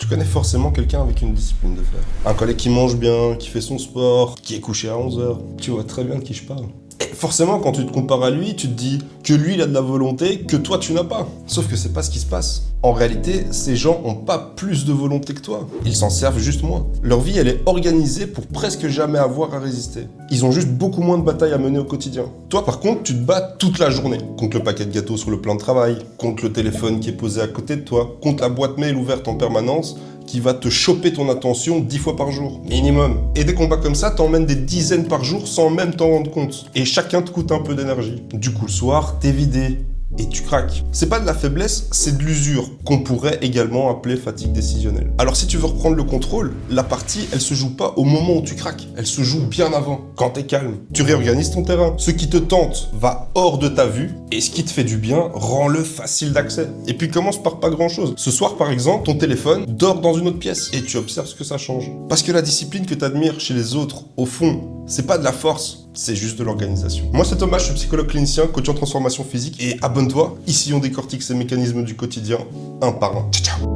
Tu connais forcément quelqu'un avec une discipline de fer. Un collègue qui mange bien, qui fait son sport, qui est couché à 11h. Tu vois très bien de qui je parle. Et forcément, quand tu te compares à lui, tu te dis que lui, il a de la volonté que toi, tu n'as pas. Sauf que c'est pas ce qui se passe. En réalité, ces gens ont pas plus de volonté que toi. Ils s'en servent juste moins. Leur vie, elle est organisée pour presque jamais avoir à résister. Ils ont juste beaucoup moins de batailles à mener au quotidien. Toi, par contre, tu te bats toute la journée. Contre le paquet de gâteaux sur le plan de travail, contre le téléphone qui est posé à côté de toi, contre la boîte mail ouverte en permanence, qui va te choper ton attention 10 fois par jour, minimum. Et des combats comme ça t'emmènent des dizaines par jour sans même t'en rendre compte. Et chacun te coûte un peu d'énergie. Du coup, le soir, t'es vidé. Et tu craques. C'est pas de la faiblesse, c'est de l'usure, qu'on pourrait également appeler fatigue décisionnelle. Alors si tu veux reprendre le contrôle, la partie, elle se joue pas au moment où tu craques, elle se joue bien avant, quand t'es calme. Tu réorganises ton terrain. Ce qui te tente va hors de ta vue, et ce qui te fait du bien, rend-le facile d'accès. Et puis commence par pas grand chose. Ce soir par exemple, ton téléphone dort dans une autre pièce, et tu observes ce que ça change. Parce que la discipline que t'admires chez les autres, au fond, c'est pas de la force, c'est juste de l'organisation. Moi c'est Thomas, je suis psychologue clinicien, coach en transformation physique, et abonne-toi, ici on décortique ces mécanismes du quotidien, un par un. Ciao, ciao.